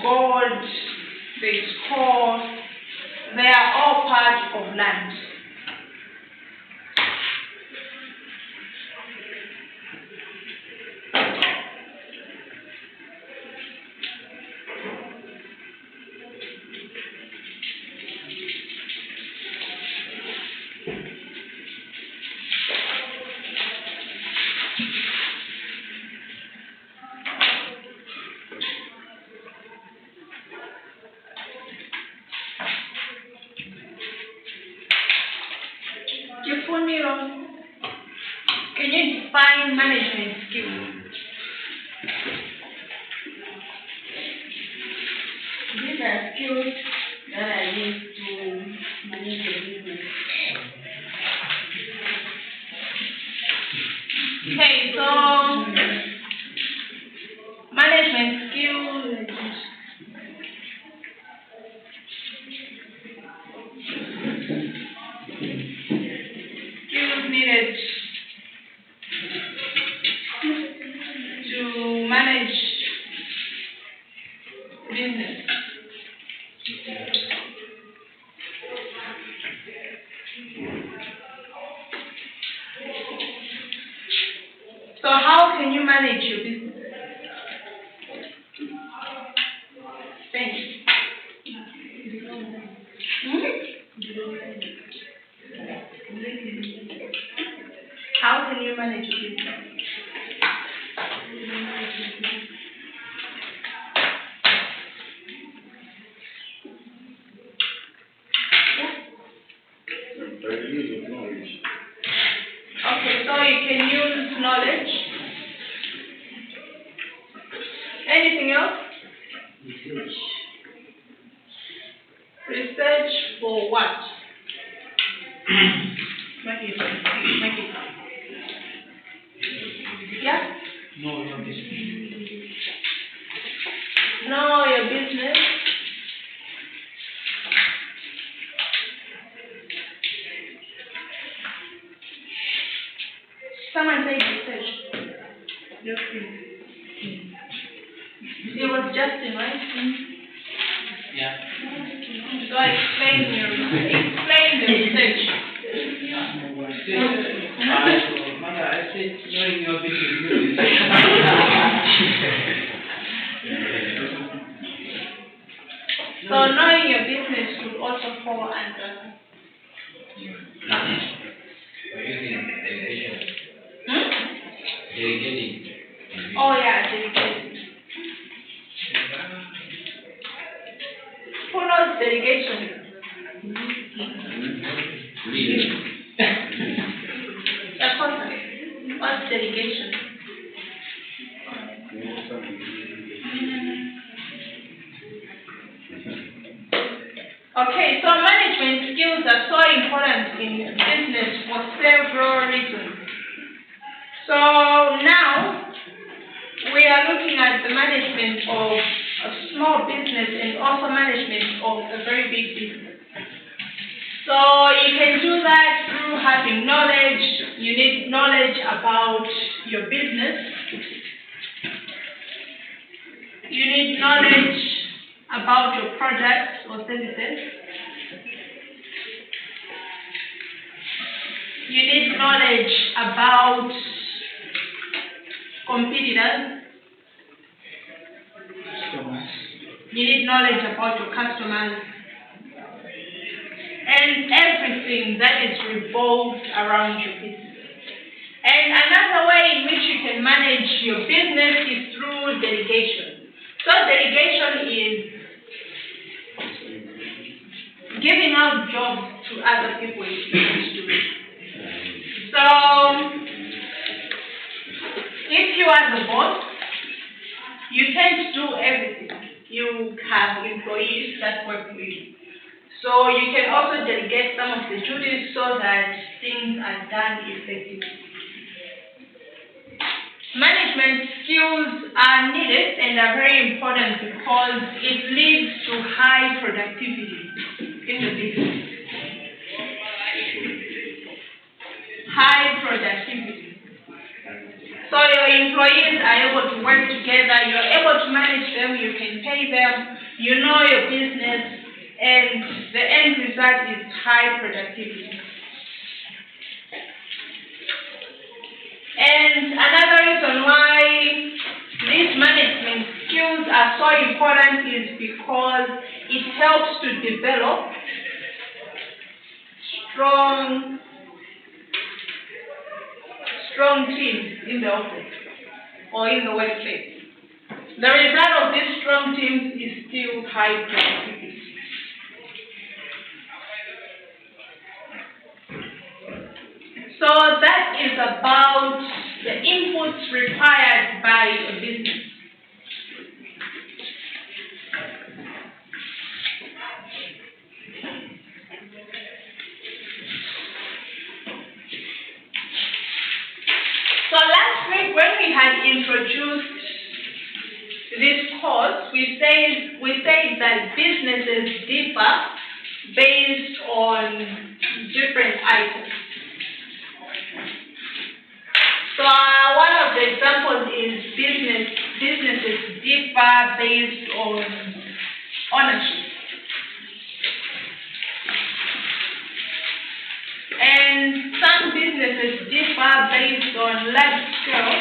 gold, there is coal. They are all part of land. Can you define management skills? These are skills that are used to manage your business. Okay, so management skills. Skills needed to manage business. So how can you manage your business? Thanks. How can you manage your business? Okay, so you can use knowledge. Anything else? Research for what? Yeah? Know your business. Know your business. Someone say research. It was Justin, right? Yeah. So explain your explain the research. I said knowing your business. So knowing your business should also fall under. Delegating. Oh yeah, delegation. Who knows delegation? Leading. What's delegation? Okay, so management skills are so important in business for several reasons. So now we are looking at the management of a small business and also management of a very big business. So you can do that through having knowledge. You need knowledge about your business. You need knowledge about your products or services. You need knowledge about competitors. You need knowledge about your customers. And everything that is revolved around your business. And another way in which you can manage your business is through delegation. So delegation is giving out jobs to other people if you want to do it. So if you are the boss, you can't do everything. You have employees that work for you. So you can also delegate some of the duties so that things are done effectively. Management skills are needed and are very important because it leads to high productivity in the business. High productivity. So your employees are able to work together, you're able to manage them, you can pay them, you know your business, and the end result is high productivity. And another reason why these management skills are so important is because it helps to develop strong teams in the office or in the workplace. The result of these strong teams is still high productivity. So that is about the inputs required by a business. So last week when we had introduced this course, we said that businesses differ based on different items. So one of the examples is businesses differ based on ownership. And some businesses differ based on large scale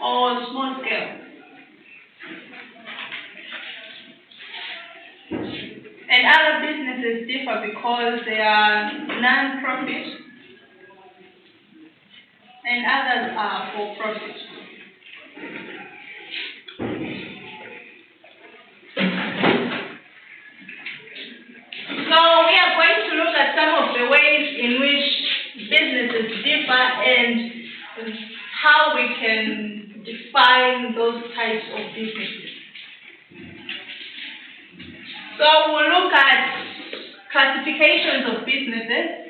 or small scale. And other businesses differ because they are non-profit and others are for profit. So we are going to look at some of the ways in which businesses differ and how we can define those types of businesses. So we'll look at classifications of businesses.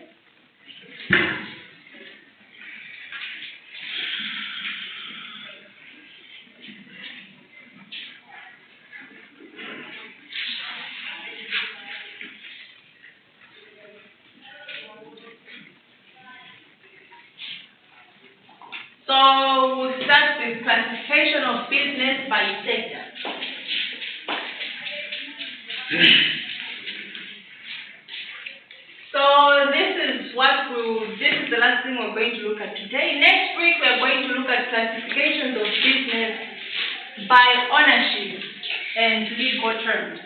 So we'll start with classification of business by sector. So this is the last thing we're going to look at today. Next week we're going to look at classifications of business by ownership and legal terms.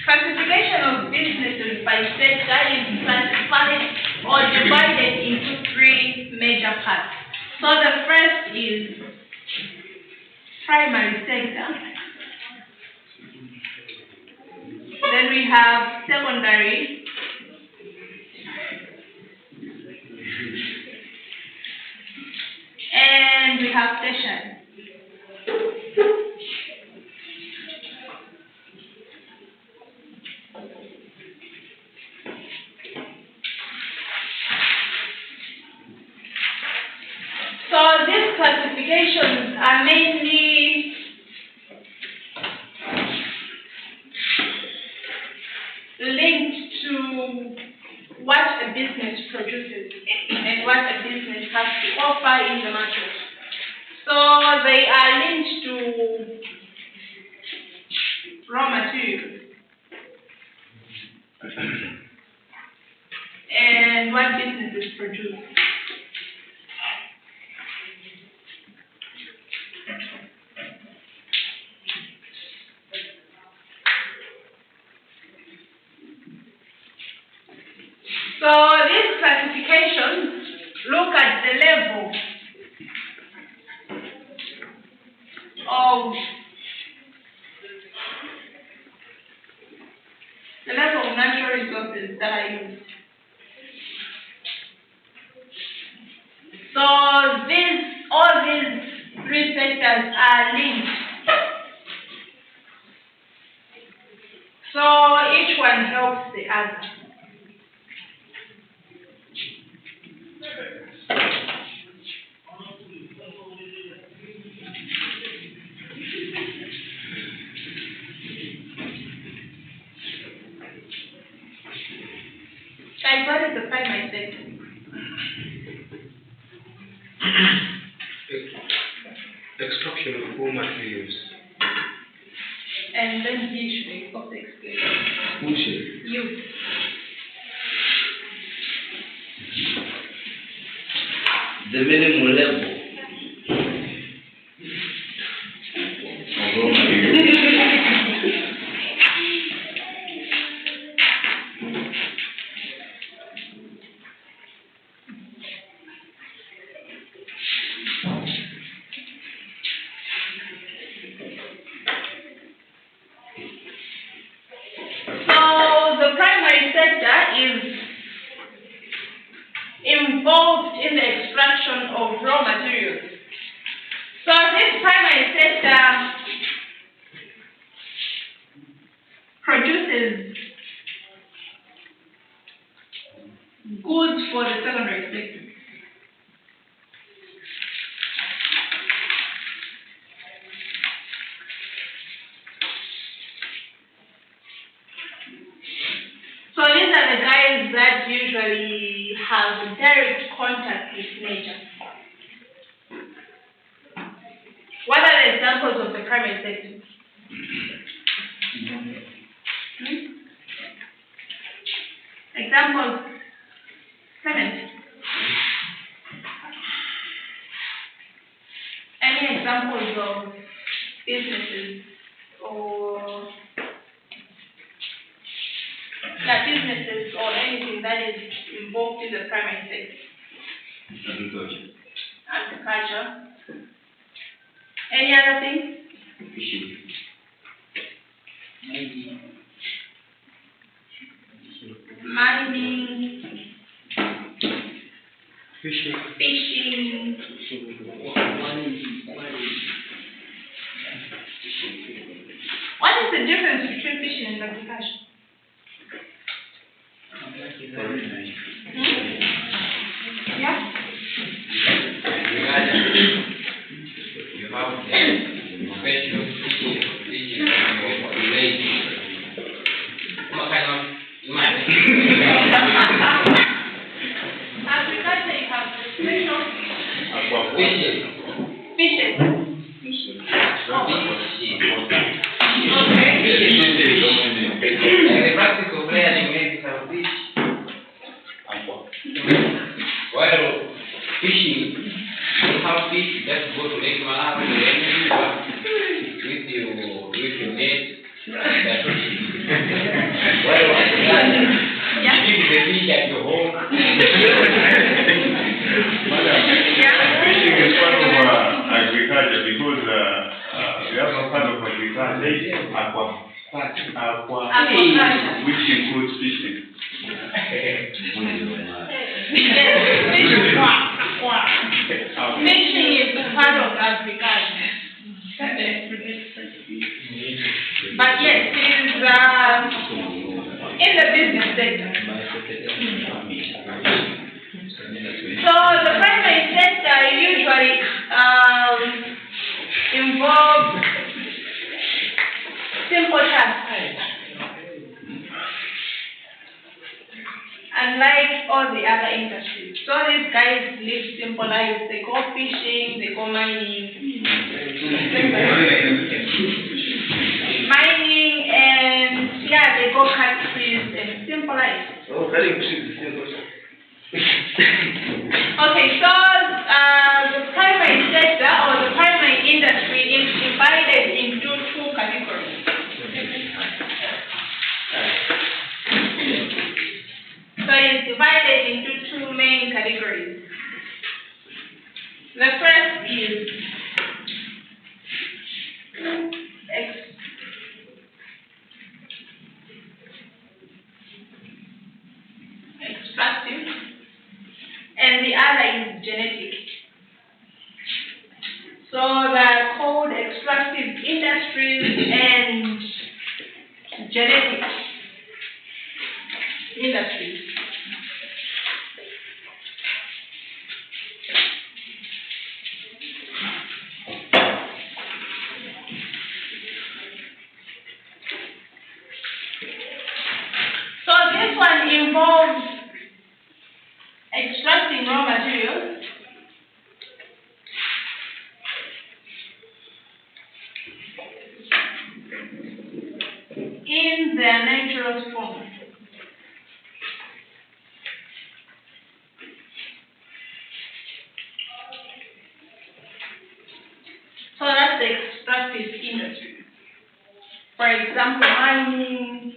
Classification of businesses by sector is classified or divided into three major parts. So the first is primary sector. Then we have secondary. And we have tertiary. are mainly linked to what a business produces and what a business has to offer in the market. So they are linked to raw materials and what businesses produce. So these classifications look at the level of natural resources that are used. So all these three sectors are linked. So each one helps the other. Guys, what is the primary sector? Extraction of raw materials. And then you should also explain. You. The minimum level of raw materials. So the primary sector is involved in the extraction of raw materials. So this primary sector produces goods for the secondary sector. So these are the guys that usually have direct contact with nature. What are the examples of the primary sector? Examples. Clement. Any examples of businesses or businesses or anything that is involved in the primary sector? Agriculture. Any other thing? Fishing. Mining. Fishing. Fishing. What is the difference between fishing and agriculture? Yeah? You have the professional fishing related. What kind of Agriculture, you have the special fishing? fishing. Like the practical planning, maybe some fish. While fishing, you have fish, you just go to Lake Malawi, with your net. That's while you keep the fish at your home. Fishing is part of agriculture because we have a part of agriculture, aqua, which includes fishing. Fishing is part of agriculture. But yes, it is in the business sector. So the primary sector usually involve simple tasks. Unlike all the other industries. So these guys live simple lives. They go fishing, they go mining. Mining and yeah, they go cut trees and simple lives. Oh, cutting trees is simple. Okay, so the primary sector or the primary industry is divided into two categories. So it's divided into two main categories. The first is extractive, and the other is genetic. So they're called extractive industries and genetic industries. So this one involves extracting raw materials in their natural form. So that's the extractive industry. For example, mining,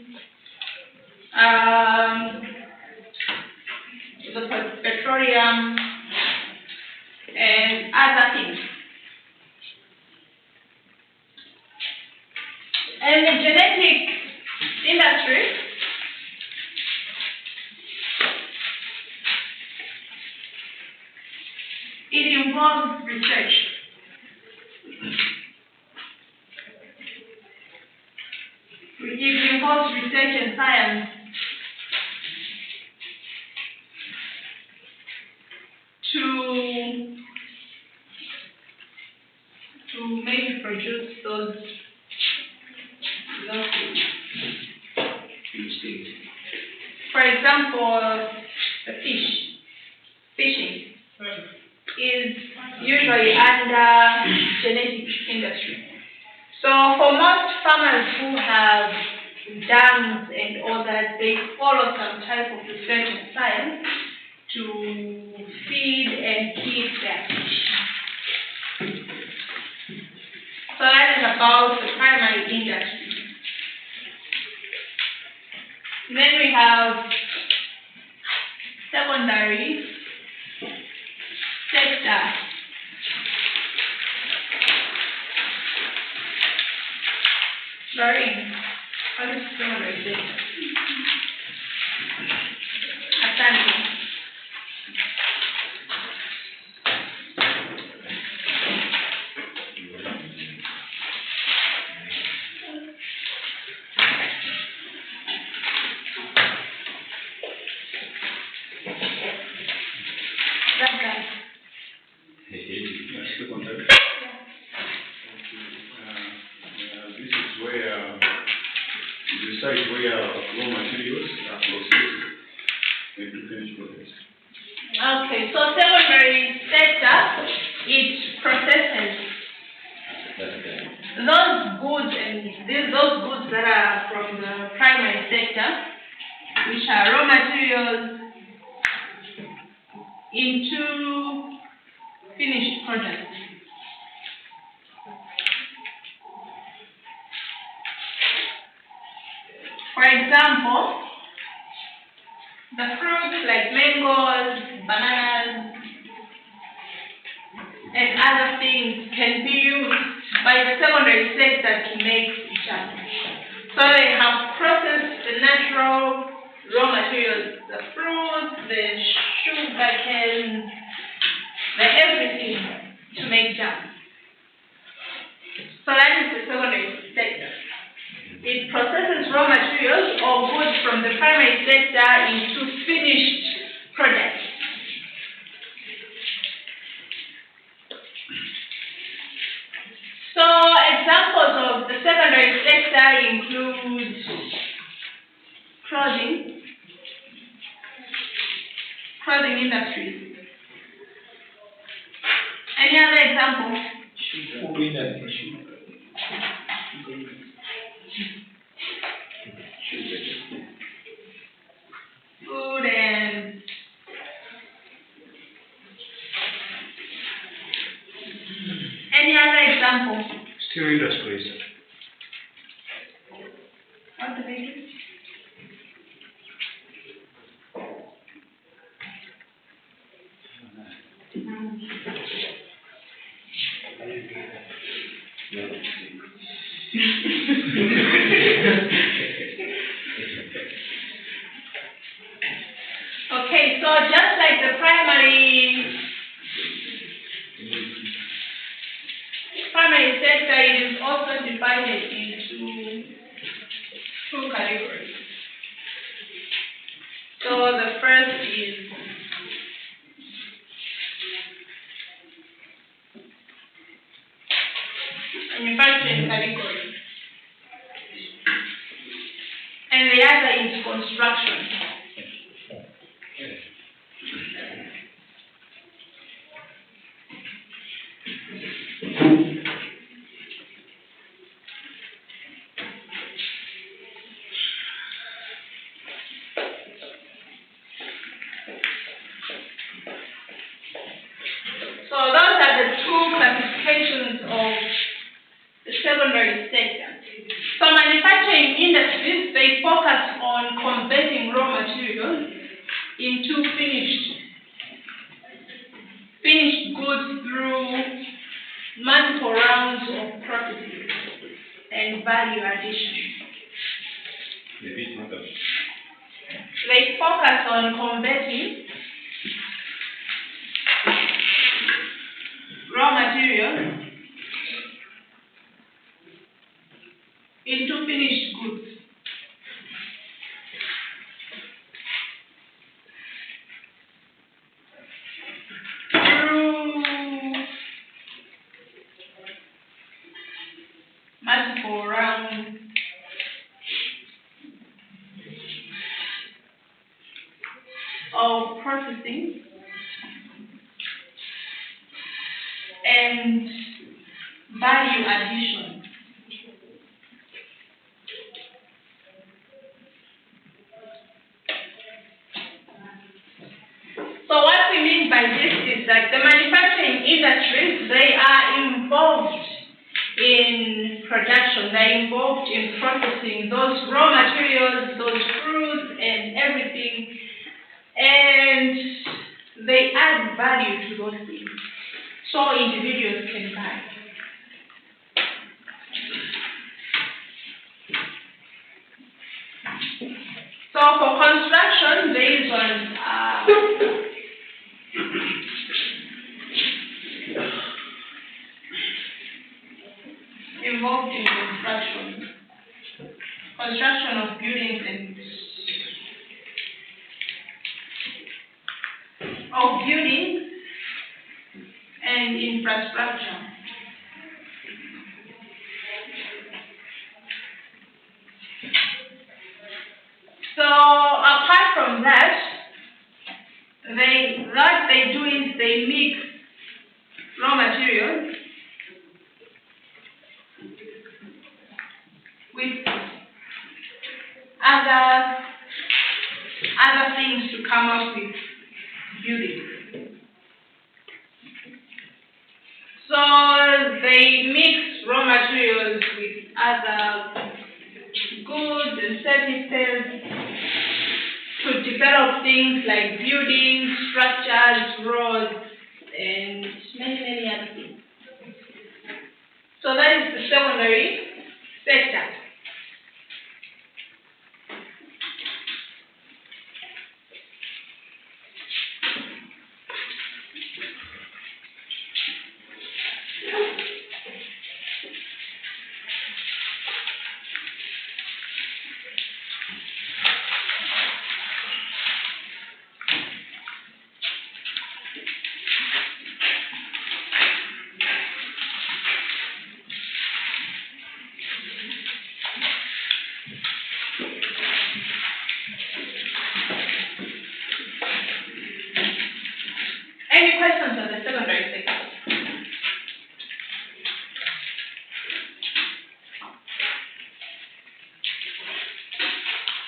the petroleum, and other things. And the genetic industry it involves research. It involves research and science to maybe produce those things. For example, the fishing is usually under genetic industry. So for most farmers who have dams and all that, they follow some type of research and science to feed and keep their fish. So that is about the primary industry. Then we have secondary sector. Lorraine, what is secondary sector? Asante. That guy. This is where the site where raw materials are processed into finished products. Okay, so secondary sector, it processes those goods and those goods that are from the primary sector, which are raw materials, into finished products. For example, the fruits like mangoes, bananas, and other things can be used by the secondary sector to make jam. So they have processed the natural raw materials, the fruits, the sugar canes, the everything to make jam. So that is the secondary sector. It processes raw materials or goods from the primary sector into finished products. So sector includes clothing industries. Any other examples? Food industry. Food and any other examples? Steel industries. What do they do? Okay, so just like the primary sector, it is also divided into two categories. So the first is manufacturing category, and the other is construction. So those are the two classifications of the secondary sector. So manufacturing industries, they focus on converting raw materials into finished goods through multiple rounds of processing and value addition. They focus on converting raw materials into finished goods. Through multiple rounds of processing and value addition. So what we mean by this is that the manufacturing industries, they are involved in production, they're involved in processing those raw materials, those fruits and everything, and they add value to those things so individuals can buy. So for construction, these ones are involved in construction of buildings and infrastructure. So apart from that, what they do is they mix raw materials with other things to come up with buildings. So they mix raw materials with other goods and services to develop things like buildings, structures, roads, and many other things. So that is the secondary sector.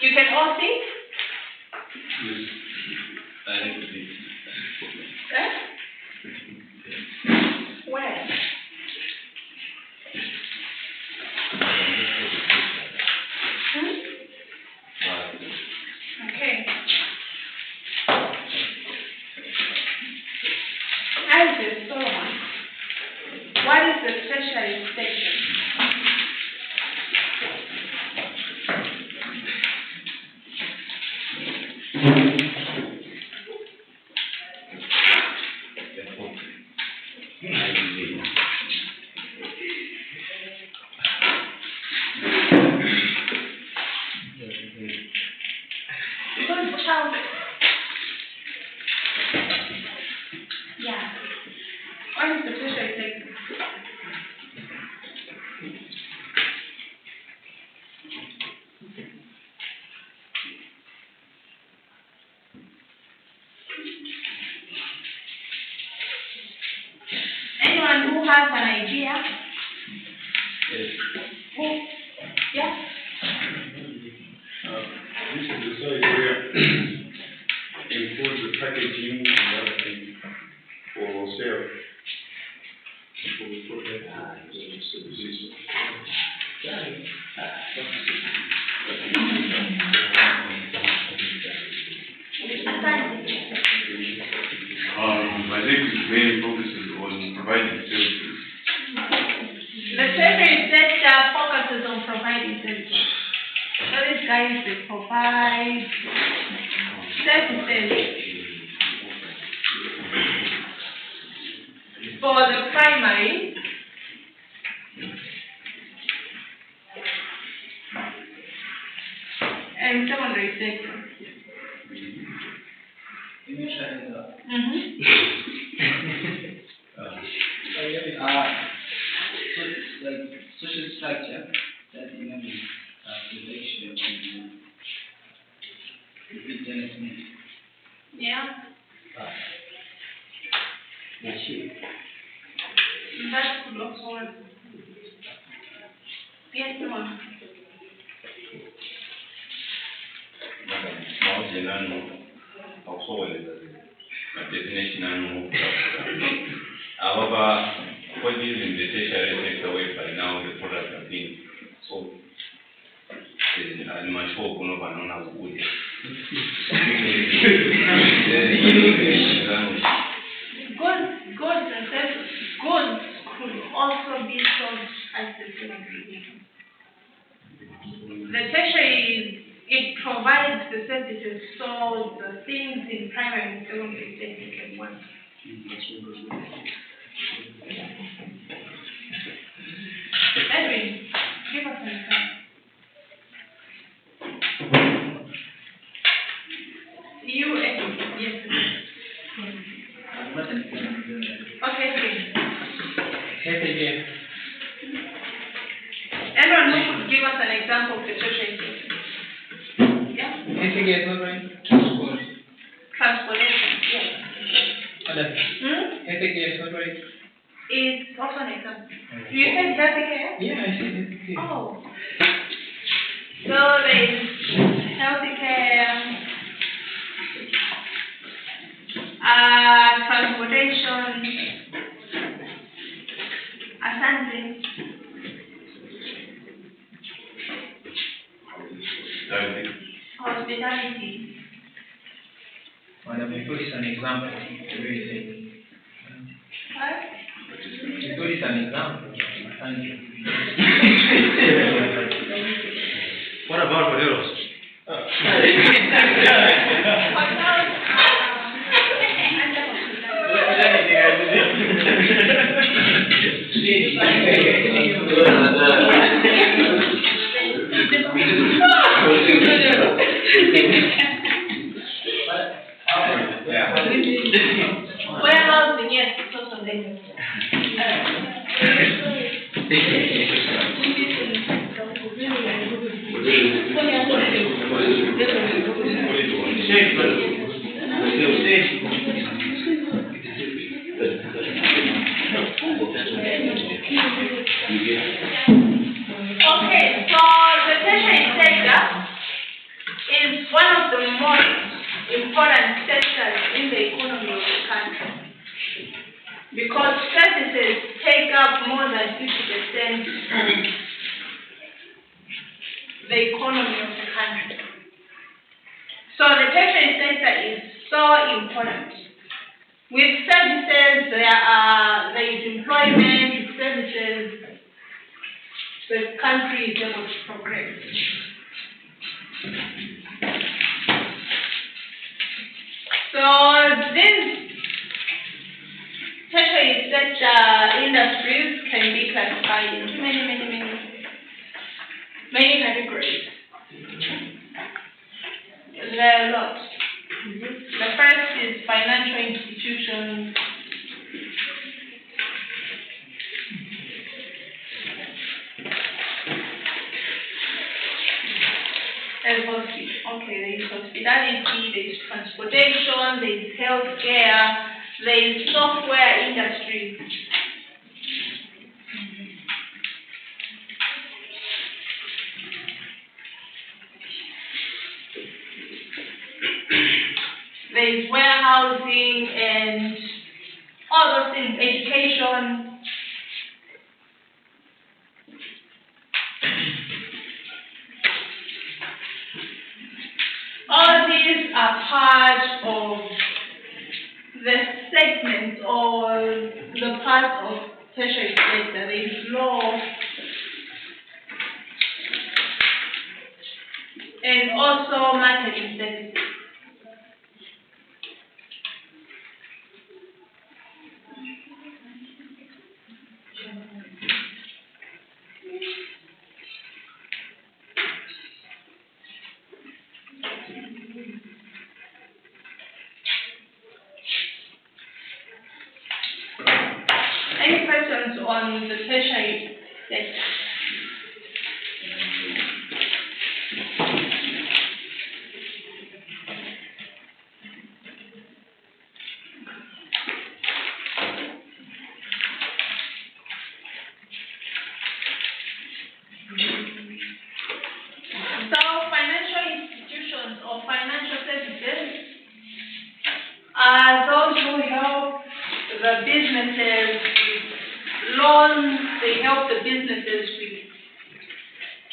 You can all see? Eh? Where? Okay. Isaac Solomon, what is the tertiary section? Good child. Yeah. What is the tertiary section? Anyone who has an idea? Who? Yeah? This is the site where includes the packaging and other things for sale. So we put that services. I think the main focus is on providing services. The tertiary sector focuses on providing services. So these guys, they provide services for the primary and secondary sector. So it's like social structure that enables relation and business needs. Yeah. That's it. That could also work. Yes, no one. However, what is in the tertiary sector whereby now the products are being sold? I'm sure one of our good. Goods and services. Goods could also be sold as the secondary. The tertiary, it provides the services, so the things in primary and secondary sector can work. Edwin, give us an example. You, Edwin, yes. Okay, please. Anyone who could give us an example of the tertiary sector? Yeah? Transportation, yes. Is also an example. You said healthcare? Yeah, I see it. Oh. So there's healthcare, transportation, assembly. Hospitality. Madam, before is an example. What? Before is an example. Thank you. What about Modelos? Warehousing, yes, it's also there. Okay, so the tertiary sector one of the most important sectors in the economy of the country, because services take up more than 50% of the economy of the country. So the tertiary sector is so important. With services, there is employment. With services, the country is able to progress. So these tertiary sector industries can be classified into many categories. There are a lot. The first is financial institutions. There is hospitality, there is transportation, there is healthcare, there is software industry. There is warehousing and all those things, education. All these are part of the segment or the part of tertiary sector. There is law and also marketing services. Any questions on the tertiary sector? So financial institutions or financial services are those who help the businesses with loans. They help the businesses with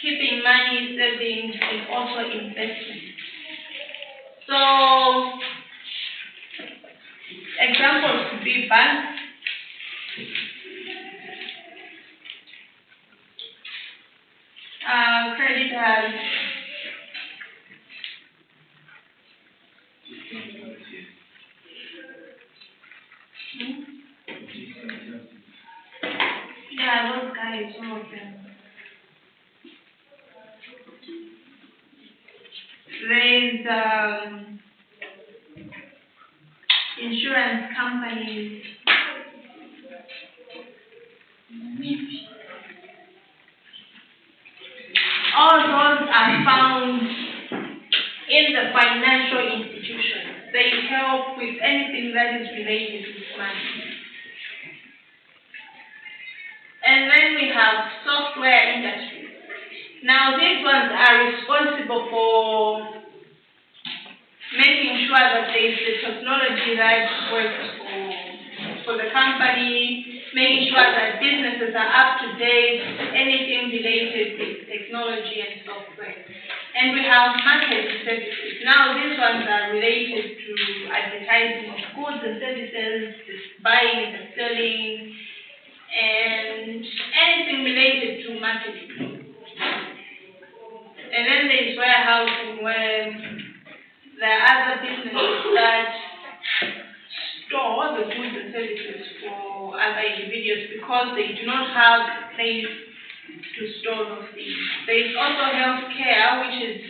keeping money, savings, and also investing. So examples could be banks, creditors, yeah, those guys, all of them. There's insurance companies. All those are found in the financial institution. They help with anything that is related with money. And then we have software industry. Now these ones are responsible for making sure that there is the technology that works for the company, making sure that businesses are up to date, anything related with technology and software. And we have marketing services. Now these ones are related to advertising of goods and services, buying and selling, and anything related to marketing. And then there is warehousing, where there are other businesses that store the goods and services for other individuals because they do not have place to store those things. There is also healthcare, which is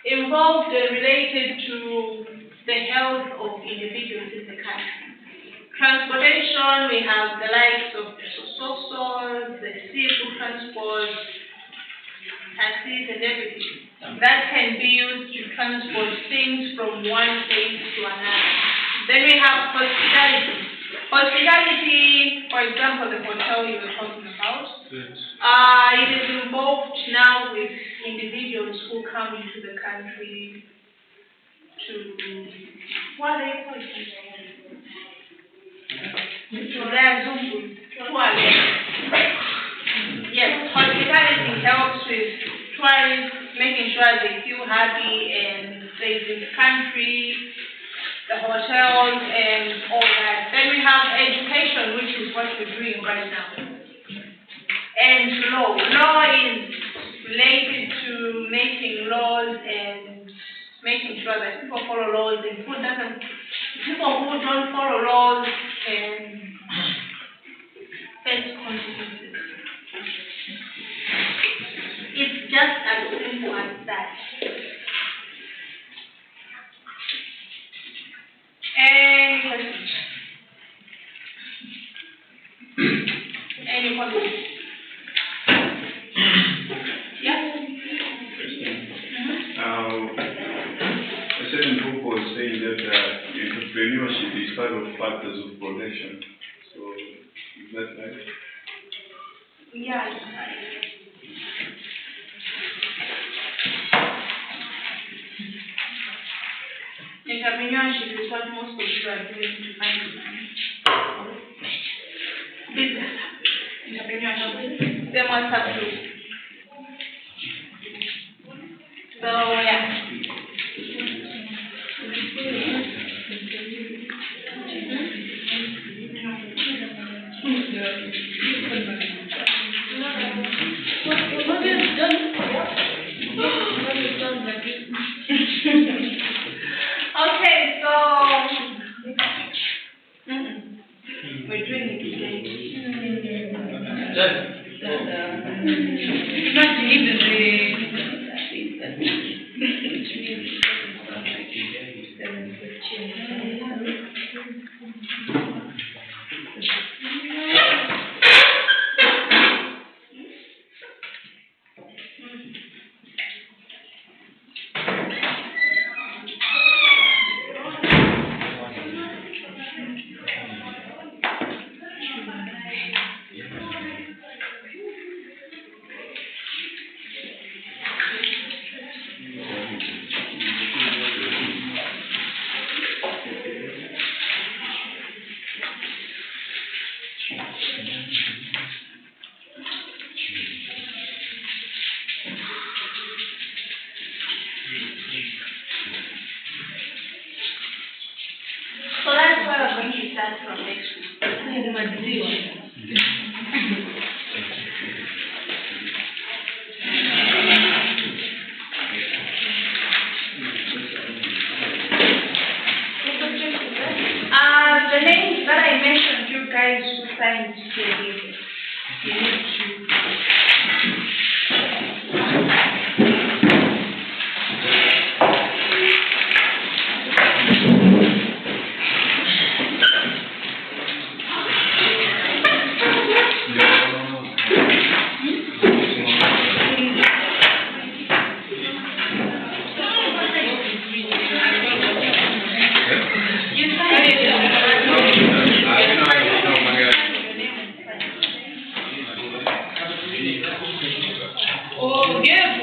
involved and related to the health of individuals in the country. Transportation, we have the likes of Sosos, the seafood transport, taxis and everything. That can be used to transport things from one place to another. Then we have hospitality. Hospitality, for example, the hotel you were talking about, it is involved now with individuals who come into the country to, what are they called? Yes, hospitality helps with tourists, making sure they feel happy and safe in the country, the hotels and all that. Then we have education, which is what we're doing right now. And law. Law is related to making laws and making sure that people follow laws and people who don't follow laws can face consequences. It's just as simple as that. Any questions? Any questions? Yeah? A certain group was saying that entrepreneurship is part of factors of protection. So, is that right? Yeah. Entrepreneurship is what most people are doing to find business. Entrepreneurship. They must have to. So, yeah. Okay, so we're doing it today. So that's why we're going to start from next week. The names that I mentioned, you guys who signed today, you need Yeah.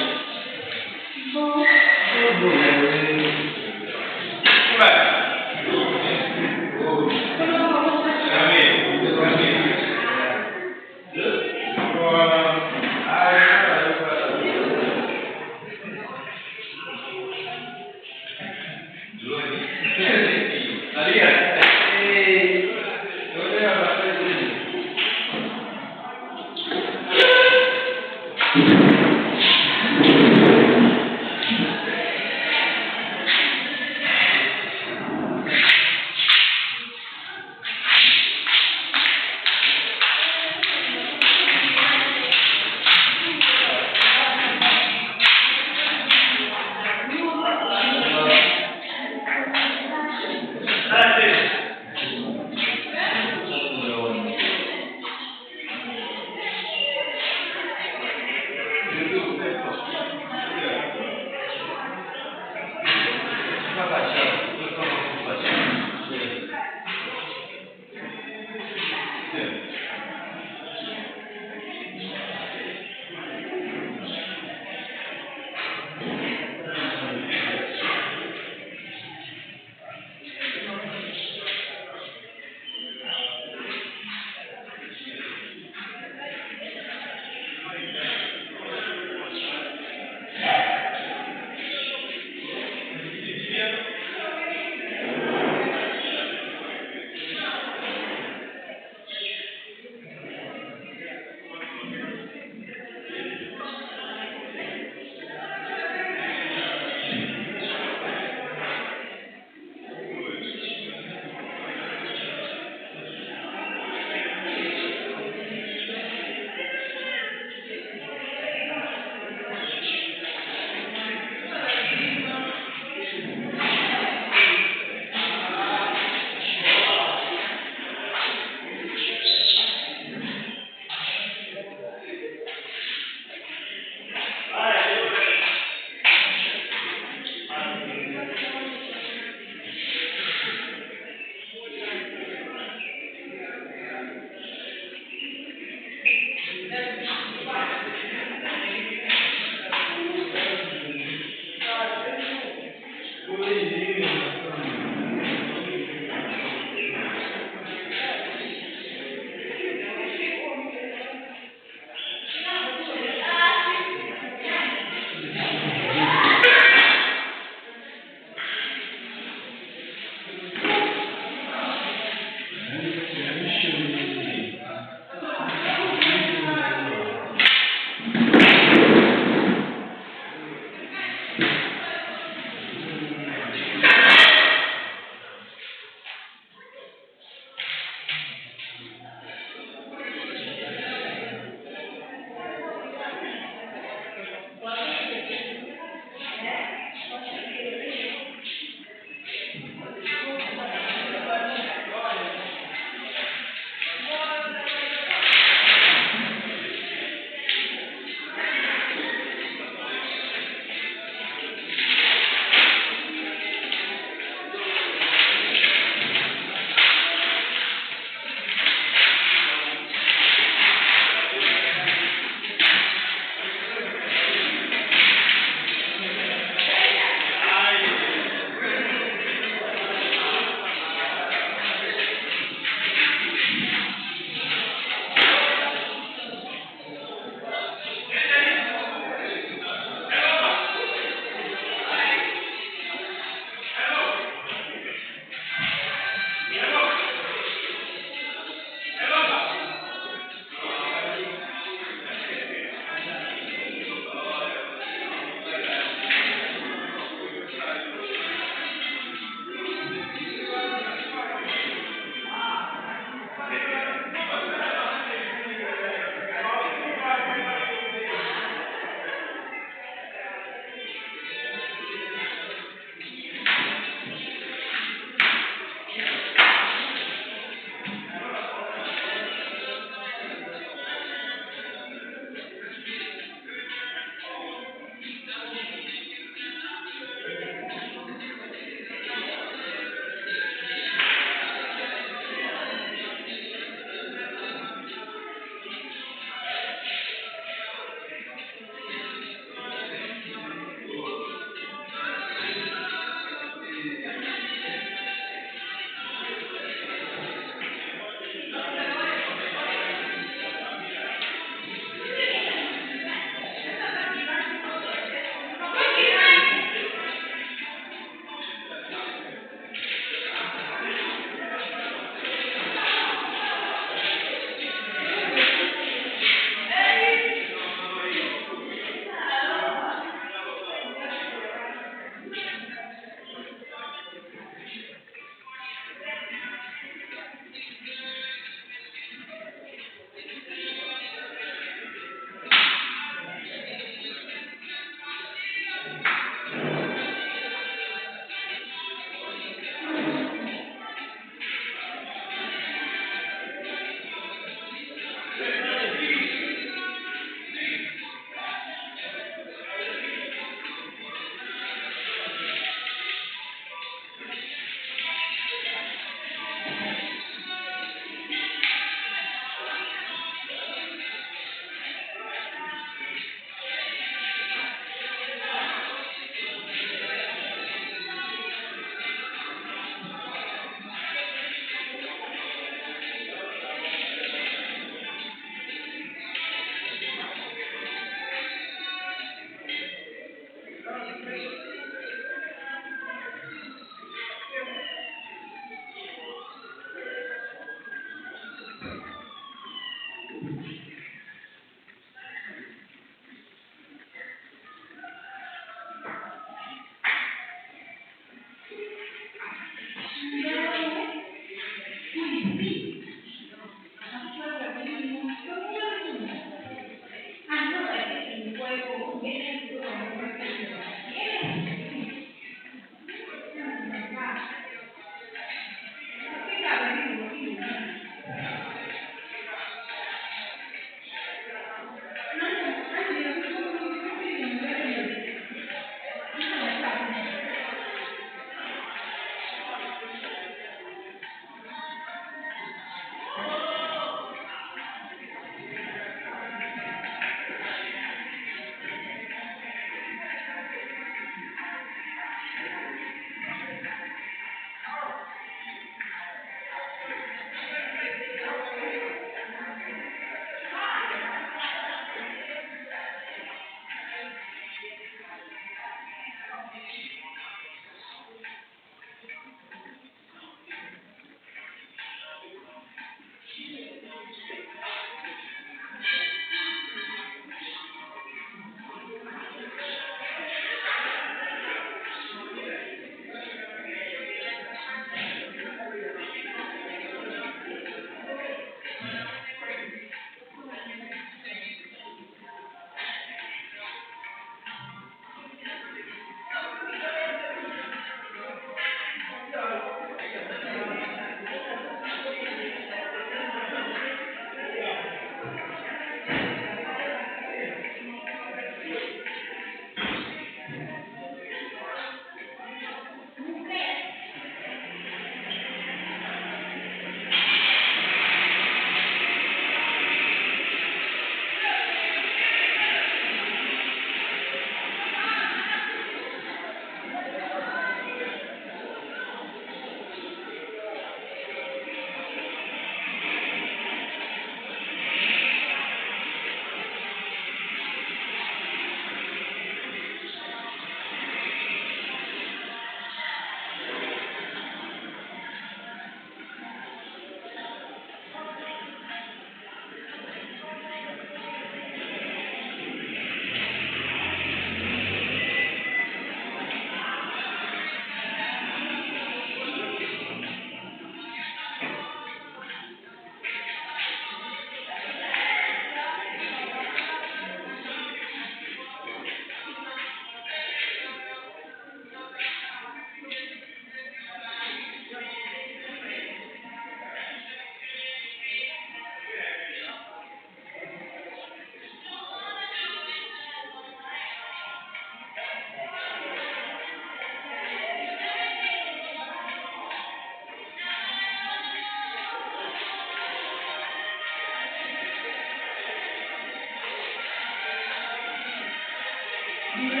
Thank you.